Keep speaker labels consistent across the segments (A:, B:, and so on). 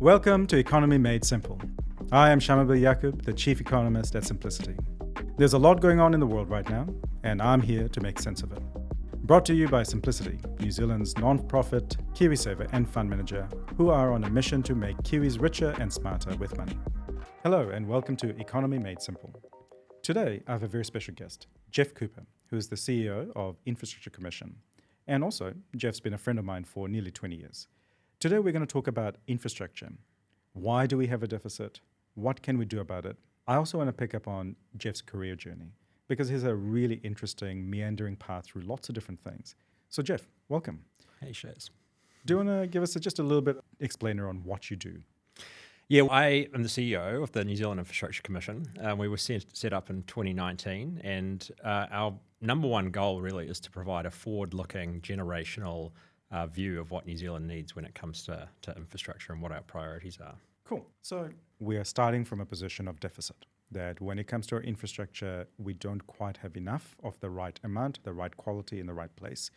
A: Welcome to Economy Made Simple. I am Shamubeel Eaqub, the Chief Economist at Simplicity. There's a lot going on in the world right now, and I'm here to make sense of it. Brought to you by Simplicity, New Zealand's non-profit KiwiSaver and fund manager, who are on a mission to make Kiwis richer and smarter with money. Hello, and welcome to Economy Made Simple. Today, I have a very special guest, Geoff Cooper, who is the CEO of Infrastructure Commission. And also, Geoff's been a friend of mine for nearly 20 years. Today, we're going to talk about infrastructure. Why do we have a deficit? What can we do about it? I also want to pick up on Geoff's career journey because he has a really interesting, meandering path through lots of different things. So, Geoff, welcome.
B: Hey, Shaz.
A: Do you want to give us just a little bit explainer on what you do?
B: Yeah, I am the CEO of the New Zealand Infrastructure Commission. We were set up in 2019, and our number one goal really is to provide a forward-looking, generational view of what New Zealand needs when it comes to infrastructure and what our priorities are.
A: Cool. So we are starting from a position of deficit, that when it comes to our infrastructure, we don't quite have enough of the right amount, the right quality in the right place.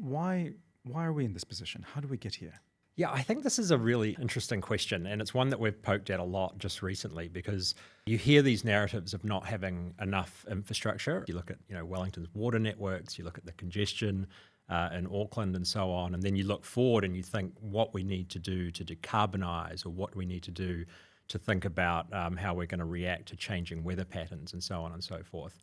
A: Why are we in this position? How do we get here?
B: Yeah, I think this is a really interesting question, and it's one that we've poked at a lot just recently because you hear these narratives of not having enough infrastructure. You look at, Wellington's water networks, you look at the congestion in Auckland and so on, and then you look forward and you think what we need to do to decarbonise or what we need to do to think about how we're going to react to changing weather patterns and so on and so forth.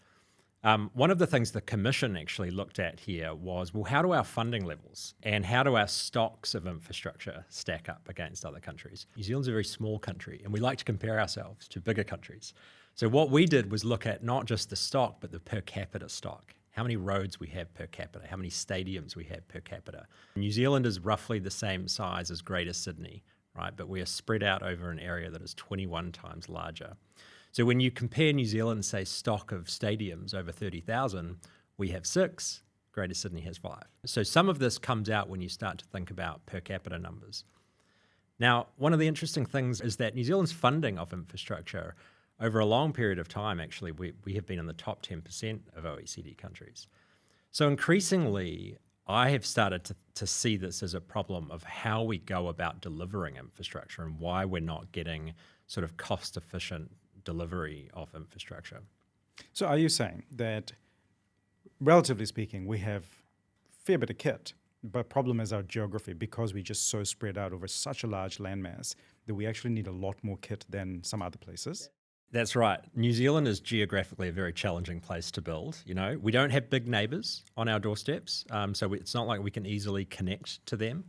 B: One of the things the Commission actually looked at here was, well, how do our funding levels and how do our stocks of infrastructure stack up against other countries? New Zealand's a very small country and we like to compare ourselves to bigger countries. So what we did was look at not just the stock, but the per capita stock. How many roads we have per capita, how many stadiums we have per capita. New Zealand is roughly the same size as Greater Sydney, right? But we are spread out over an area that is 21 times larger. So when you compare New Zealand's, say, stock of stadiums over 30,000, we have 6, Greater Sydney has 5. So some of this comes out when you start to think about per capita numbers. Now, one of the interesting things is that New Zealand's funding of infrastructure over a long period of time, actually, we have been in the top 10% of OECD countries. So increasingly, I have started to see this as a problem of how we go about delivering infrastructure and why we're not getting sort of cost-efficient delivery of infrastructure.
A: So are you saying that, relatively speaking, we have a fair bit of kit, but problem is our geography because we're just so spread out over such a large landmass that we actually need a lot more kit than some other places?
B: That's right. New Zealand is geographically a very challenging place to build. We don't have big neighbours on our doorsteps, so it's not like we can easily connect to them.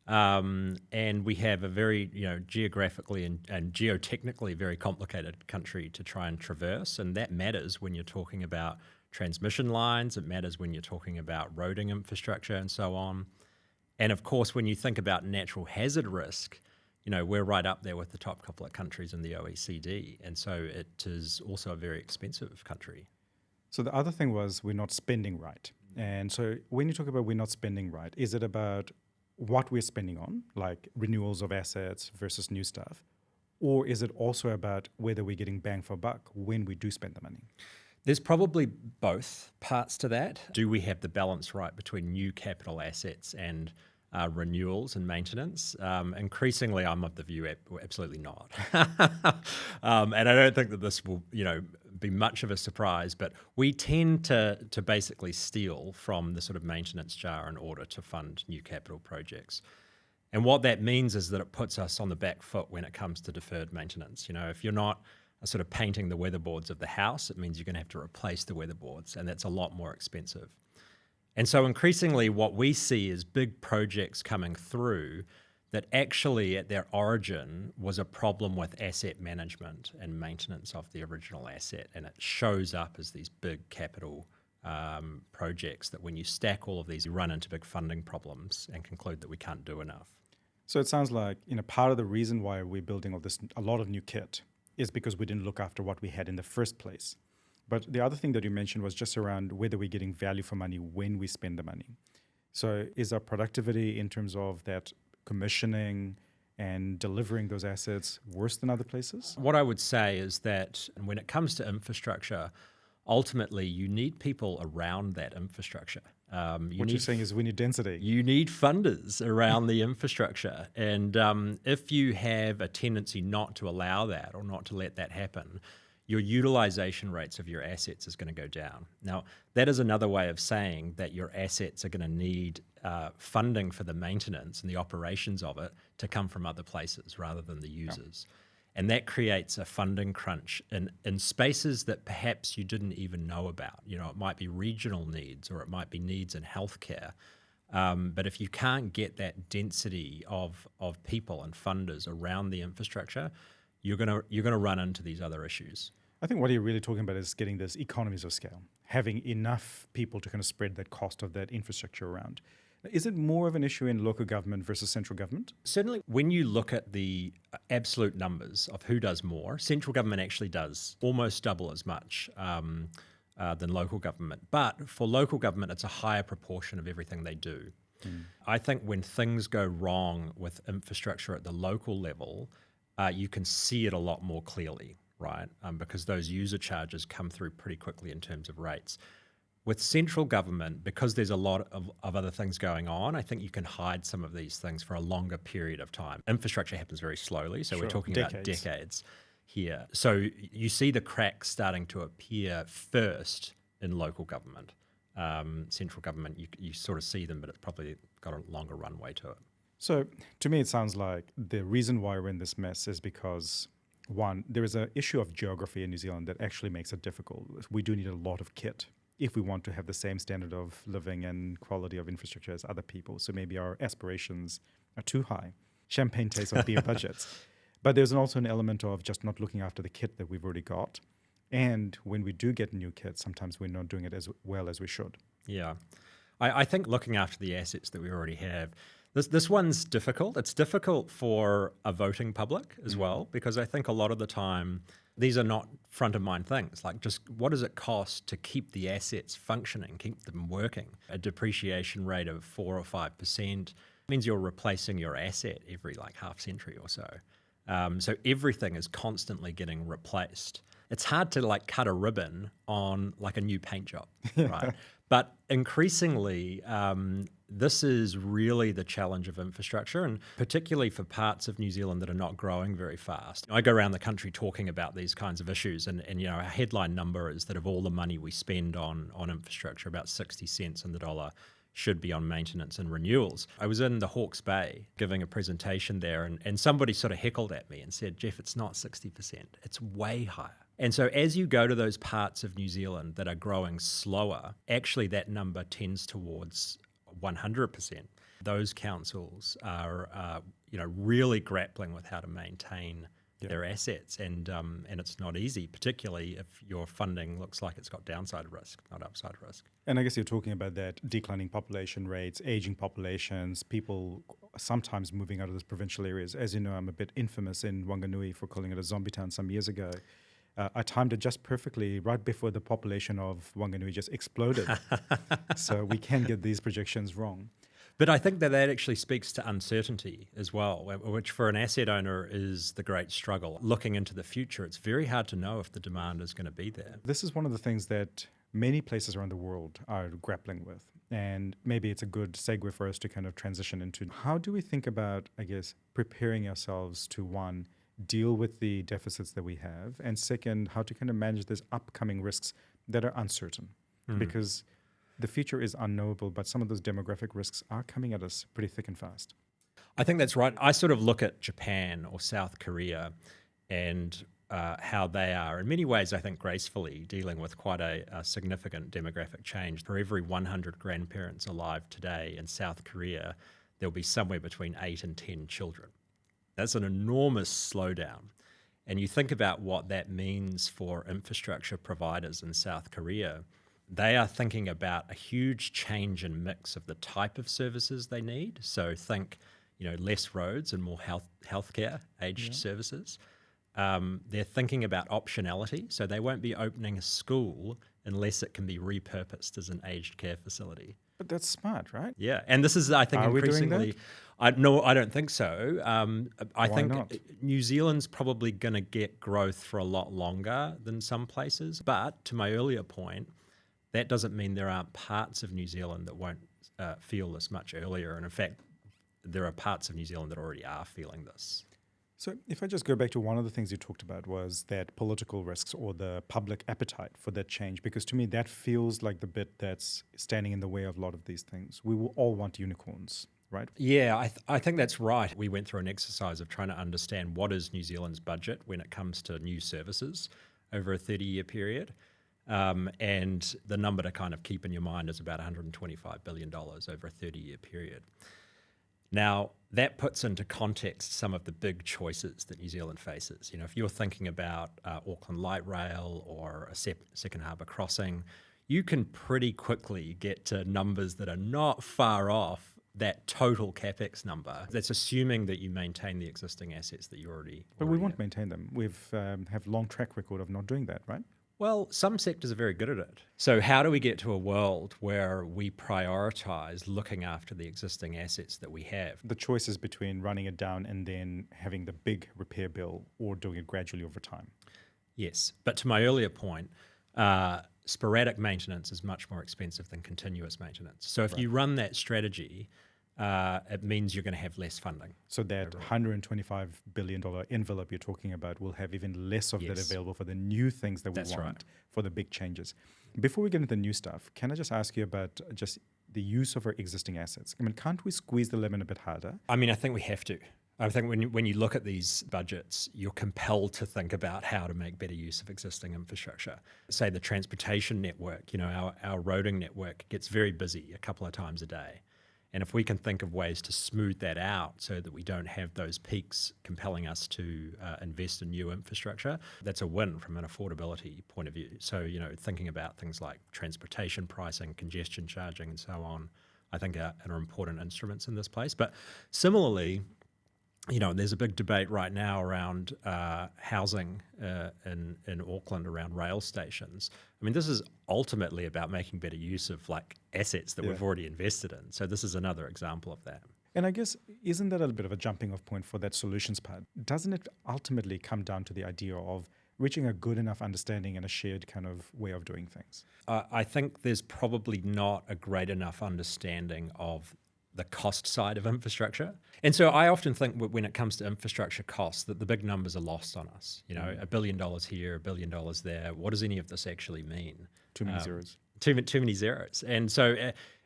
B: And we have a very, geographically and geotechnically very complicated country to try and traverse, and that matters when you're talking about transmission lines. It matters when you're talking about roading infrastructure and so on. And of course, when you think about natural hazard risk, we're right up there with the top couple of countries in the OECD. And so it is also a very expensive country.
A: So the other thing was we're not spending right. And so when you talk about we're not spending right, is it about what we're spending on, like renewals of assets versus new stuff? Or is it also about whether we're getting bang for buck when we do spend the money?
B: There's probably both parts to that. Do we have the balance right between new capital assets and renewals and maintenance? Increasingly, I'm of the view absolutely not. And I don't think that this will, be much of a surprise, but we tend to basically steal from the sort of maintenance jar in order to fund new capital projects. And what that means is that it puts us on the back foot when it comes to deferred maintenance. If you're not sort of painting the weatherboards of the house, it means you're going to have to replace the weatherboards, and that's a lot more expensive. And so increasingly what we see is big projects coming through that actually at their origin was a problem with asset management and maintenance of the original asset. And it shows up as these big capital projects that when you stack all of these, you run into big funding problems and conclude that we can't do enough.
A: So it sounds like, part of the reason why we're building a lot of new kit is because we didn't look after what we had in the first place. But the other thing that you mentioned was just around whether we're getting value for money when we spend the money. So is our productivity in terms of that commissioning and delivering those assets worse than other places?
B: What I would say is that when it comes to infrastructure, ultimately you need people around that infrastructure.
A: What you're saying is we need density.
B: You need funders around the infrastructure. And if you have a tendency not to allow that or not to let that happen, your utilization rates of your assets is going to go down. Now, that is another way of saying that your assets are going to need funding for the maintenance and the operations of it to come from other places rather than the users. Yeah. And that creates a funding crunch in spaces that perhaps you didn't even know about. You know, it might be regional needs or it might be needs in healthcare. But if you can't get that density of people and funders around the infrastructure, you're gonna run into these other issues.
A: I think what you're really talking about is getting this economies of scale, having enough people to kind of spread that cost of that infrastructure around. Is it more of an issue in local government versus central government?
B: Certainly, when you look at the absolute numbers of who does more, central government actually does almost double as much than local government. But for local government, it's a higher proportion of everything they do. I think when things go wrong with infrastructure at the local level, you can see it a lot more clearly, right? Because those user charges come through pretty quickly in terms of rates. With central government, because there's a lot of other things going on, I think you can hide some of these things for a longer period of time. Infrastructure happens very slowly, so we're talking about decades here. So you see the cracks starting to appear first in local government. Central government, you sort of see them, but it's probably got a longer runway to it.
A: So to me, it sounds like the reason why we're in this mess is because, one, there is an issue of geography in New Zealand that actually makes it difficult. We do need a lot of kit if we want to have the same standard of living and quality of infrastructure as other people. So maybe our aspirations are too high. Champagne tastes like beer budgets. But there's also an element of just not looking after the kit that we've already got. And when we do get new kit, sometimes we're not doing it as well as we should.
B: Yeah. I think looking after the assets that we already have, this one's difficult. It's difficult for a voting public as well, because I think a lot of the time, these are not front of mind things. Like, just what does it cost to keep the assets functioning, keep them working? A depreciation rate of 4 or 5% means you're replacing your asset every like half century or so. So everything is constantly getting replaced. It's hard to like cut a ribbon on like a new paint job, right? But increasingly, this is really the challenge of infrastructure, and particularly for parts of New Zealand that are not growing very fast. I go around the country talking about these kinds of issues, and you know, a headline number is that of all the money we spend on infrastructure, about 60 cents in the dollar should be on maintenance and renewals. I was in the Hawke's Bay giving a presentation there, and somebody sort of heckled at me and said, "Geoff, it's not 60%, it's way higher." And so as you go to those parts of New Zealand that are growing slower, actually that number tends towards 100%. Those councils are really grappling with how to maintain their assets, and it's not easy, particularly if your funding looks like it's got downside risk, not upside risk.
A: And I guess you're talking about that declining population rates, aging populations, people sometimes moving out of those provincial areas. As you know, I'm a bit infamous in Wanganui for calling it a zombie town some years ago. I timed it just perfectly right before the population of Wanganui just exploded. So we can get these projections wrong.
B: But I think that actually speaks to uncertainty as well, which for an asset owner is the great struggle. Looking into the future, it's very hard to know if the demand is going to be there.
A: This is one of the things that many places around the world are grappling with. And maybe it's a good segue for us to kind of transition into how do we think about, I guess, preparing ourselves to, one, deal with the deficits that we have, and second, how to kind of manage these upcoming risks that are uncertain. Because the future is unknowable, but some of those demographic risks are coming at us pretty thick and fast.
B: I think that's right. I sort of look at Japan or South Korea and how they are, in many ways, I think, gracefully dealing with quite a significant demographic change. For every 100 grandparents alive today in South Korea, there'll be somewhere between 8 and 10 children. That's an enormous slowdown. And you think about what that means for infrastructure providers in South Korea. They are thinking about a huge change in mix of the type of services they need. So think, less roads and more healthcare, aged services. They're thinking about optionality. So they won't be opening a school unless it can be repurposed as an aged care facility.
A: But that's smart, right?
B: Yeah, and this is, I think,
A: Are
B: increasingly.
A: we doing that?
B: No, I don't think so. I
A: Why
B: think
A: not?
B: New Zealand's probably going to get growth for a lot longer than some places. But to my earlier point, That doesn't mean there aren't parts of New Zealand that won't feel this much earlier. And in fact, there are parts of New Zealand that already are feeling this.
A: So if I just go back to one of the things you talked about was that political risks or the public appetite for that change, because to me that feels like the bit that's standing in the way of a lot of these things. We will all want unicorns, right?
B: Yeah, I think that's right. We went through an exercise of trying to understand what is New Zealand's budget when it comes to new services over a 30-year period. And the number to kind of keep in your mind is about $125 billion over a 30-year period. Now, that puts into context some of the big choices that New Zealand faces. You know, if you're thinking about Auckland Light Rail or a second harbour crossing, you can pretty quickly get to numbers that are not far off that total capex number. That's assuming that you maintain the existing assets that you already.
A: But we won't maintain them. We've have long track record of not doing that, right?
B: Well, some sectors are very good at it. So how do we get to a world where we prioritise looking after the existing assets that we have?
A: The choice is between running it down and then having the big repair bill or doing it gradually over time.
B: Yes, but to my earlier point, sporadic maintenance is much more expensive than continuous maintenance. So if you run that strategy, it means you're going to have less funding.
A: So that $125 billion envelope you're talking about will have even less of that available for the new things that we want for the big changes. Before we get into the new stuff, can I just ask you about just the use of our existing assets? I mean, can't we squeeze the lemon a bit harder?
B: I mean, I think we have to. I think when you look at these budgets, you're compelled to think about how to make better use of existing infrastructure. Say the transportation network, you know, our roading network gets very busy a couple of times a day. And if we can think of ways to smooth that out so that we don't have those peaks compelling us to invest in new infrastructure, that's a win from an affordability point of view. So, you know, thinking about things like transportation pricing, congestion charging, and so on, I think are important instruments in this place. But similarly, you know, there's a big debate right now around housing in Auckland around rail stations. I mean, this is ultimately about making better use of like assets that we've already invested in. So this is another example of that.
A: And I guess, isn't that a bit of a jumping off point for that solutions part? Doesn't it ultimately come down to the idea of reaching a good enough understanding and a shared kind of way of doing things?
B: I think there's probably not a great enough understanding of the cost side of infrastructure. And so I often think when it comes to infrastructure costs that the big numbers are lost on us. You know, $1 billion here, $1 billion there. What does any of this actually mean?
A: Too many zeros.
B: Too many zeros. And so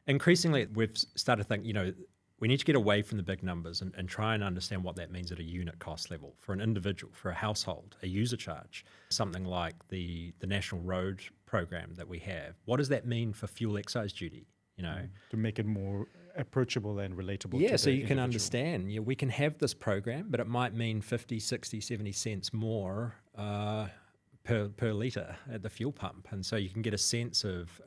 B: increasingly we've started to think, you know, we need to get away from the big numbers and try and understand what that means at a unit cost level for an individual, for a household, a user charge, something like the National Road Program that we have. What does that mean for fuel excise duty? You know,
A: to make it more approachable and relatable.
B: Yeah, so you can understand, we can have this program, but it might mean 50, 60, 70 cents more per litre at the fuel pump. And so you can get a sense of,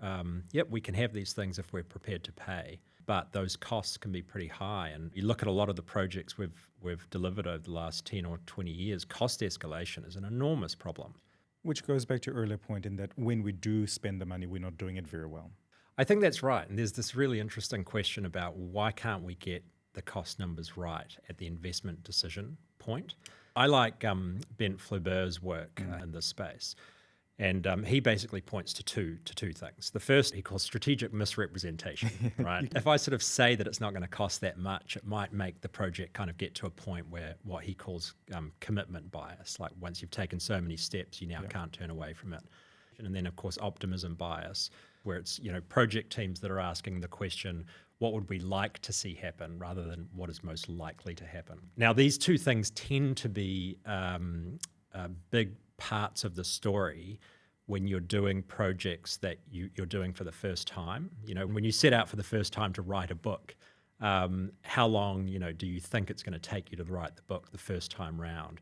B: we can have these things if we're prepared to pay, but those costs can be pretty high. And you look at a lot of the projects we've delivered over the last 10 or 20 years, cost escalation is an enormous problem.
A: Which goes back to your earlier point in that when we do spend the money, we're not doing it very well.
B: I think that's right. And there's this really interesting question about why can't we get the cost numbers right at the investment decision point? I like Bent Flaubert's work in this space. And he basically points to two things. The first he calls strategic misrepresentation, right? If I sort of say that it's not going to cost that much, it might make the project kind of get to a point where what he calls commitment bias, like once you've taken so many steps, you now can't turn away from it. And then, of course, optimism bias, where it's, you know, project teams that are asking the question, what would we like to see happen rather than what is most likely to happen? Now, these two things tend to be big parts of the story when you're doing projects that you're doing for the first time. You know, when you set out for the first time to write a book, how long, you know, do you think it's going to take you to write the book the first time round?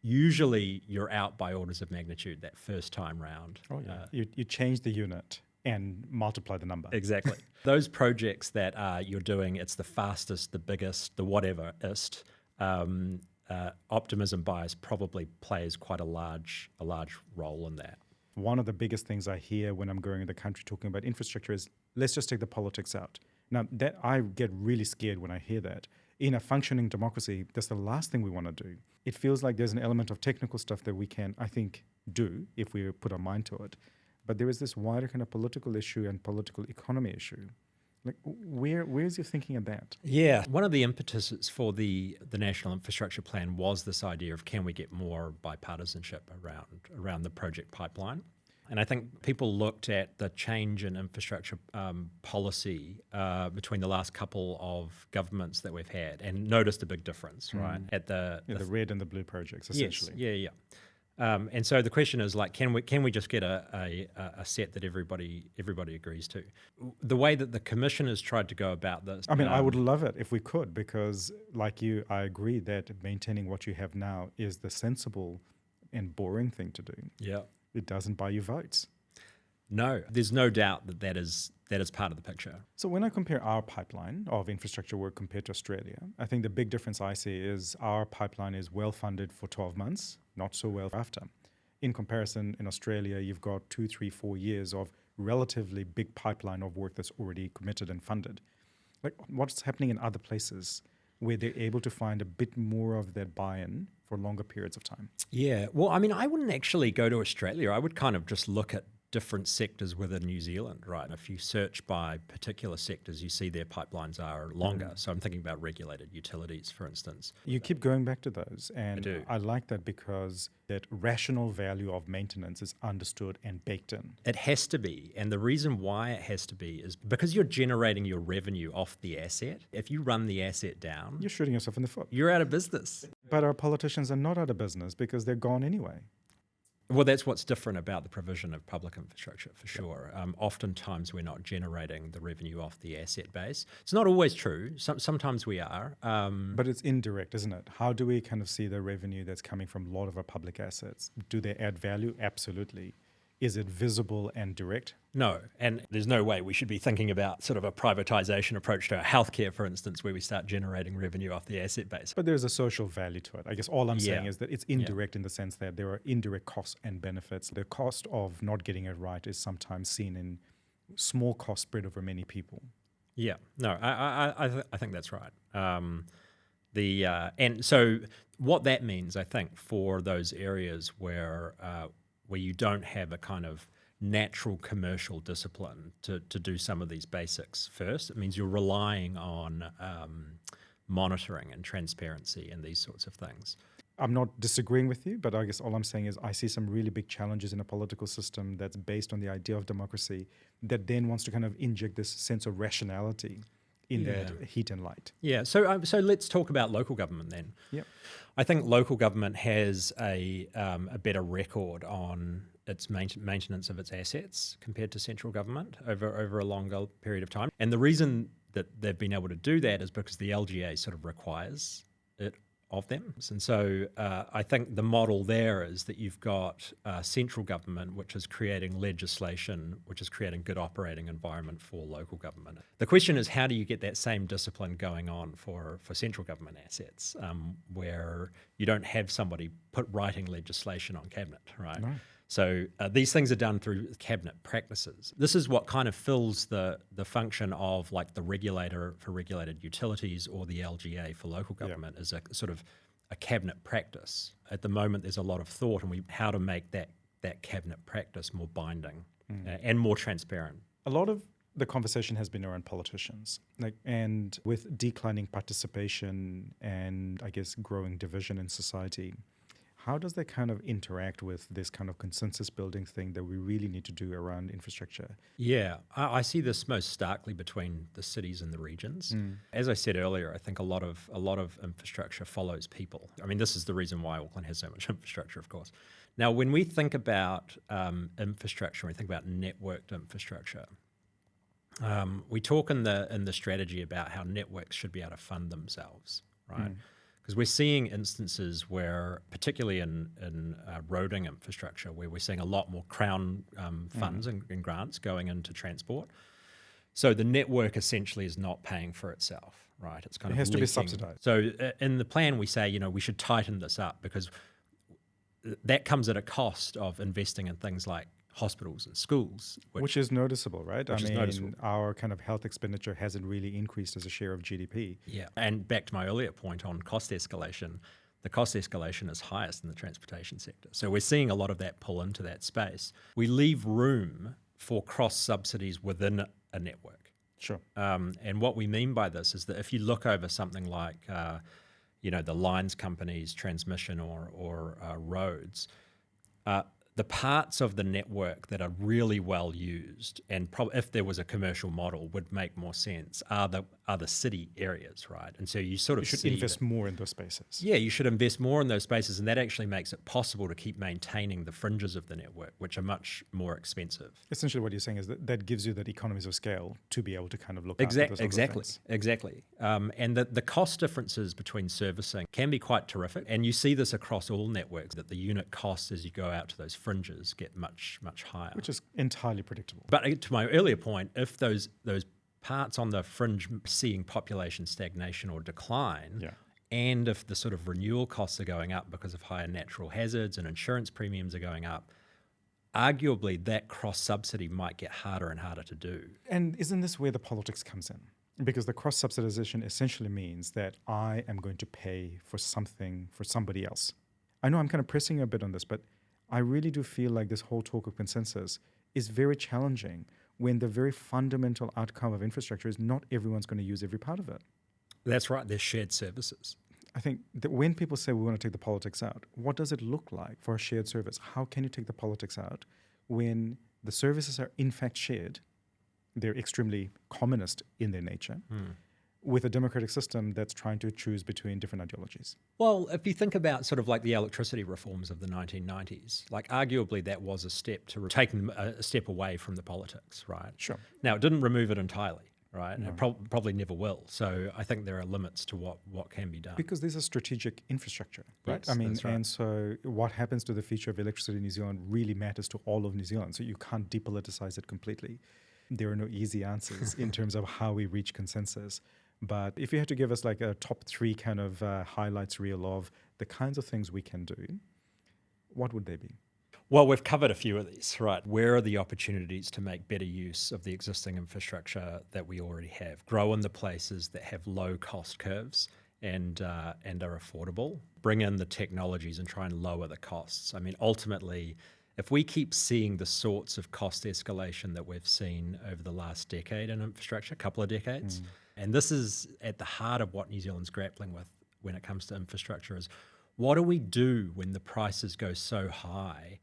B: Usually you're out by orders of magnitude that first time round.
A: Oh, yeah. You change the unit and multiply the number.
B: Exactly. Those projects that you're doing, it's the fastest, the biggest, the whatever-ist, optimism bias probably plays quite a large role in that.
A: One of the biggest things I hear when I'm going in the country talking about infrastructure is, let's just take the politics out. Now, that I get really scared when I hear that. In a functioning democracy, that's the last thing we want to do. It feels like there's an element of technical stuff that we can, I think, do if we put our mind to it. but there is this wider kind of political issue and political economy issue. Like, where's your thinking of that?
B: Yeah, one of the impetuses for the National Infrastructure Plan was this idea of can we get more bipartisanship around the project pipeline? And I think people looked at the change in infrastructure policy between the last couple of governments that we've had and noticed a big difference, right? At the
A: red and the blue projects, essentially.
B: Yes, yeah. And so the question is like, can we just get a set that everybody agrees to? The way that the Commission has tried to go about this.
A: I mean, I would love it if we could, because like you, I agree that maintaining what you have now is the sensible and boring thing to do.
B: Yeah.
A: It doesn't buy you votes.
B: No, there's no doubt that is part of the picture.
A: So when I compare our pipeline of infrastructure work compared to Australia, I think the big difference I see is our pipeline is well funded for 12 months, not so well after. In comparison, in Australia, you've got 2, 3, 4 years of relatively big pipeline of work that's already committed and funded. Like, what's happening in other places where they're able to find a bit more of that buy-in for longer periods of time?
B: Yeah, well, I mean, I wouldn't actually go to Australia. I would kind of just look at different sectors within New Zealand, right? And if you search by particular sectors, you see their pipelines are longer. So I'm thinking about regulated utilities, for instance.
A: You keep going back to those, and
B: I do.
A: I like that because that rational value of maintenance is understood and baked in.
B: It has to be. And the reason why it has to be is because you're generating your revenue off the asset. If you run the asset down,
A: You're shooting yourself in the foot.
B: you're out of business.
A: But our politicians are not out of business because they're gone anyway.
B: Well, that's what's different about the provision of public infrastructure, for sure. Oftentimes, we're not generating the revenue off the asset base. It's not always true. Sometimes we are.
A: But it's indirect, isn't it? How do we kind of see the revenue that's coming from a lot of our public assets? Do they add value? Absolutely. Is it visible and direct?
B: No, and there's no way we should be thinking about sort of a privatization approach to our healthcare, for instance, where we start generating revenue off the asset base.
A: But there's a social value to it. I guess all I'm saying
B: Yeah.
A: is that it's indirect in the sense that there are indirect costs and benefits. The cost of not getting it right is sometimes seen in small cost spread over many people.
B: Yeah, no, I think that's right. And so what that means, I think, for those areas where you don't have a kind of natural commercial discipline to do some of these basics first, it means you're relying on monitoring and transparency and these sorts of things.
A: I'm not disagreeing with you, but I guess all I'm saying is I see some really big challenges in a political system that's based on the idea of democracy that then wants to kind of inject this sense of rationality in that heat and light.
B: Yeah, so let's talk about local government then.
A: Yep.
B: I think local government has a better record on its maintenance of its assets compared to central government over a longer period of time. And the reason that they've been able to do that is because the LGA sort of requires it of them. And so I think the model there is that you've got central government, which is creating legislation, which is creating good operating environment for local government. The question is, how do you get that same discipline going on for central government assets, where you don't have somebody writing legislation on cabinet, right?
A: No.
B: So these things are done through cabinet practices. This is what kind of fills the function of like the regulator for regulated utilities or the LGA for local government is a sort of a cabinet practice. At the moment, there's a lot of thought on how to make that cabinet practice more binding and more transparent.
A: A lot of the conversation has been around politicians, and with declining participation and I guess growing division in society, how does that kind of interact with this kind of consensus building thing that we really need to do around infrastructure?
B: Yeah, I see this most starkly between the cities and the regions. As I said earlier, I think a lot of infrastructure follows people. I mean, this is the reason why Auckland has so much infrastructure, of course. Now, when we think about infrastructure, we think about networked infrastructure. We talk in the strategy about how networks should be able to fund themselves, right? Because we're seeing instances where, particularly in roading infrastructure, where we're seeing a lot more Crown funds and grants going into transport. So the network essentially is not paying for itself, right? It's kind of
A: has to be
B: leaking.
A: subsidized.
B: So in the plan, we say, we should tighten this up because that comes at a cost of investing in things like hospitals and schools.
A: Which is noticeable, right?
B: Which is noticeable.
A: Our kind of health expenditure hasn't really increased as a share of GDP.
B: Yeah, and back to my earlier point on cost escalation, the cost escalation is highest in the transportation sector. So we're seeing a lot of that pull into that space. We leave room for cross subsidies within a network.
A: Sure.
B: And what we mean by this is that if you look over something like, the lines companies, transmission or roads, the parts of the network that are really well used, and if there was a commercial model, would make more sense, are the city areas, right? And so you sort of
A: should invest more in those spaces.
B: Yeah, you should invest more in those spaces, and that actually makes it possible to keep maintaining the fringes of the network, which are much more expensive.
A: Essentially, what you're saying is that gives you that economies of scale to be able to kind of look after those other things.
B: Exactly. And the cost differences between servicing can be quite terrific, and you see this across all networks, that the unit costs as you go out to those fringes get much, much higher.
A: Which is entirely predictable.
B: But to my earlier point, if those parts on the fringe seeing population stagnation or decline, and if the sort of renewal costs are going up because of higher natural hazards and insurance premiums are going up, arguably that cross-subsidy might get harder and harder to do.
A: And isn't this where the politics comes in? Because the cross-subsidization essentially means that I am going to pay for something for somebody else. I know I'm kind of pressing you a bit on this, but I really do feel like this whole talk of consensus is very challenging when the very fundamental outcome of infrastructure is not everyone's going to use every part of it.
B: That's right. They're shared services.
A: I think that when people say we want to take the politics out, what does it look like for a shared service? How can you take the politics out when the services are in fact shared? They're extremely communist in their nature. With a democratic system that's trying to choose between different ideologies.
B: Well, if you think about sort of like the electricity reforms of the 1990s, like arguably that was a step to taking a step away from the politics, right?
A: Sure.
B: Now, it didn't remove it entirely, right?
A: No.
B: It probably never will. So I think there are limits to what can be done.
A: Because there's a strategic infrastructure, right?
B: Yes, that's right.
A: And so what happens to the future of electricity in New Zealand really matters to all of New Zealand. So you can't depoliticize it completely. There are no easy answers in terms of how we reach consensus. But if you had to give us like a top 3 kind of highlights reel of the kinds of things we can do, what would they be?
B: Well, we've covered a few of these, right? Where are the opportunities to make better use of the existing infrastructure that we already have? Grow in the places that have low cost curves and are affordable. Bring in the technologies and try and lower the costs. I mean, ultimately, if we keep seeing the sorts of cost escalation that we've seen over the last decade in infrastructure, a couple of decades, and this is at the heart of what New Zealand's grappling with when it comes to infrastructure, is what do we do when the prices go so high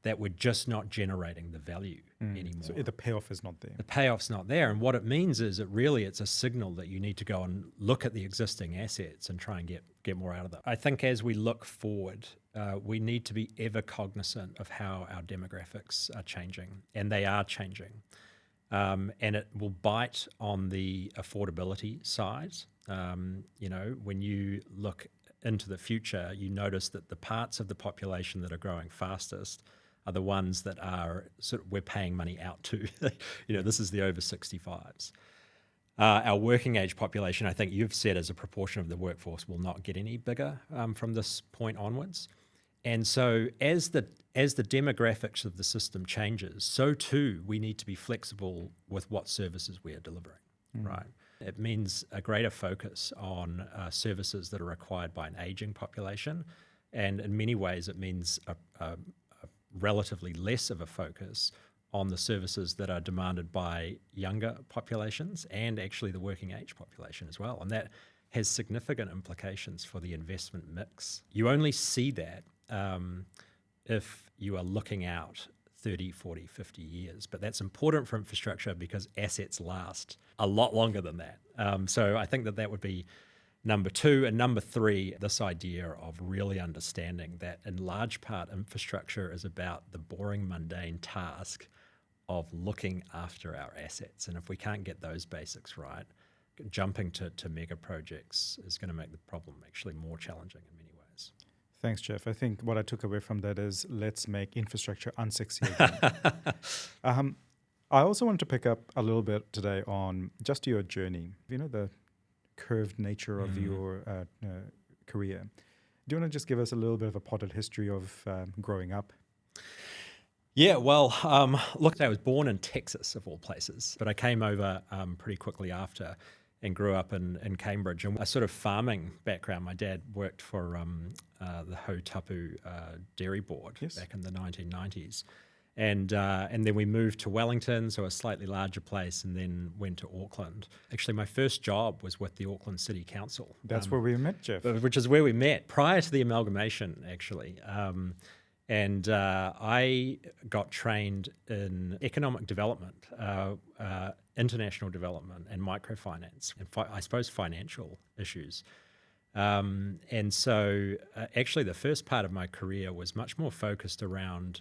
B: that we're just not generating the value anymore?
A: So the payoff is not there.
B: The payoff's not there. And what it means is it's a signal that you need to go and look at the existing assets and try and get more out of them. I think as we look forward, we need to be ever cognizant of how our demographics are changing, and they are changing. And it will bite on the affordability side. When you look into the future, you notice that the parts of the population that are growing fastest are the ones that are we're paying money out to. This is the over 65s. Our working age population, I think you've said, as a proportion of the workforce, will not get any bigger from this point onwards. And so as the demographics of the system changes, so too we need to be flexible with what services we are delivering, right? It means a greater focus on services that are required by an aging population. And in many ways, it means a relatively less of a focus on the services that are demanded by younger populations and actually the working age population as well. And that has significant implications for the investment mix. You only see that if you are looking out 30, 40, 50 years. But that's important for infrastructure because assets last a lot longer than that. So I think that would be number 2. And number 3, this idea of really understanding that in large part infrastructure is about the boring, mundane task of looking after our assets. And if we can't get those basics right, jumping to mega projects is going to make the problem actually more challenging in many ways.
A: Thanks, Geoff. I think what I took away from that is let's make infrastructure unsexy again. I also wanted to pick up a little bit today on just your journey, the curved nature of your career. Do you want to just give us a little bit of a potted history of growing up?
B: Yeah, well, look, I was born in Texas, of all places, but I came over pretty quickly after. and grew up in Cambridge. And a sort of farming background. My dad worked for the Hautapu Dairy Board back in the 1990s. And then we moved to Wellington, so a slightly larger place, and then went to Auckland. Actually, my first job was with the Auckland City Council.
A: That's where we met, Geoff.
B: Which is where we met, prior to the amalgamation, actually. And I got trained in economic development, international development, and microfinance, and I suppose financial issues. And so actually the first part of my career was much more focused around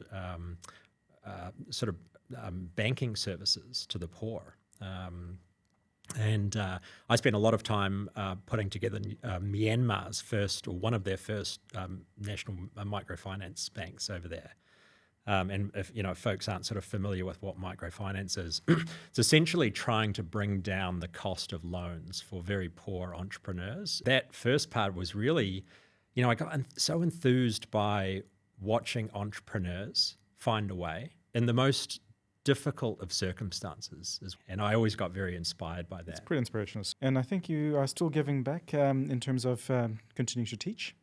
B: banking services to the poor. And I spent a lot of time putting together Myanmar's first, or one of their first national microfinance banks over there. And if folks aren't sort of familiar with what microfinance is, it's essentially trying to bring down the cost of loans for very poor entrepreneurs. That first part was really, I got so enthused by watching entrepreneurs find a way in the most difficult of circumstances. And I always got very inspired by that.
A: It's pretty inspirational. And I think you are still giving back in terms of continuing to teach.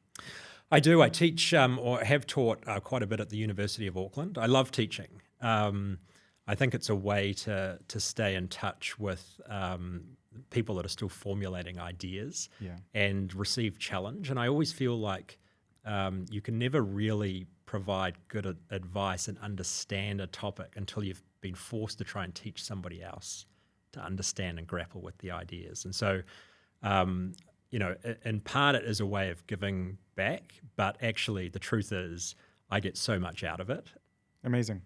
B: I do. I teach or have taught quite a bit at the University of Auckland. I love teaching. I think it's a way to stay in touch with people that are still formulating ideas and receive challenge. And I always feel like you can never really provide good advice and understand a topic until you've been forced to try and teach somebody else to understand and grapple with the ideas. And so, in part it is a way of giving back, but actually the truth is I get so much out of it.
A: Amazing.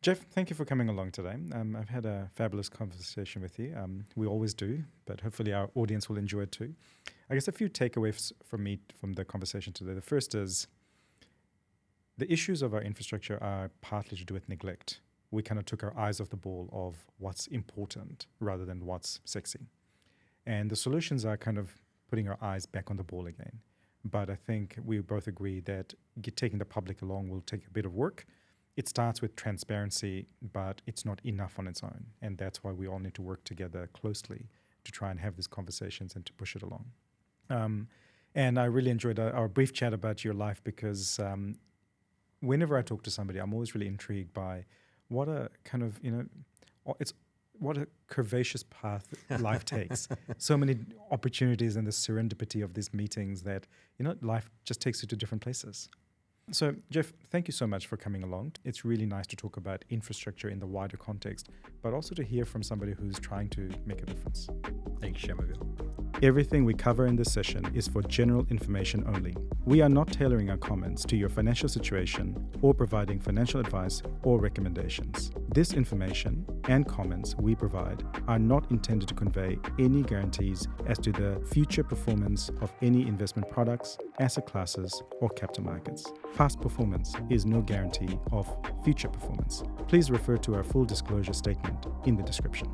A: Geoff, thank you for coming along today. I've had a fabulous conversation with you. We always do, but hopefully our audience will enjoy it too. I guess a few takeaways from me from the conversation today. The first is the issues of our infrastructure are partly to do with neglect. We kind of took our eyes off the ball of what's important rather than what's sexy. And the solutions are kind of putting our eyes back on the ball again. But I think we both agree that taking the public along will take a bit of work. It starts with transparency, but it's not enough on its own. And that's why we all need to work together closely to try and have these conversations and to push it along. And I really enjoyed our brief chat about your life because whenever I talk to somebody, I'm always really intrigued by what a kind of, what a curvaceous path life takes. So many opportunities and the serendipity of these meetings that, life just takes you to different places. So, Geoff, thank you so much for coming along. It's really nice to talk about infrastructure in the wider context, but also to hear from somebody who's trying to make a difference.
B: Thanks, Shamubeel.
A: Everything we cover in this session is for general information only. We are not tailoring our comments to your financial situation or providing financial advice or recommendations. This information and comments we provide are not intended to convey any guarantees as to the future performance of any investment products, asset classes, or capital markets. Past performance is no guarantee of future performance. Please refer to our full disclosure statement in the description.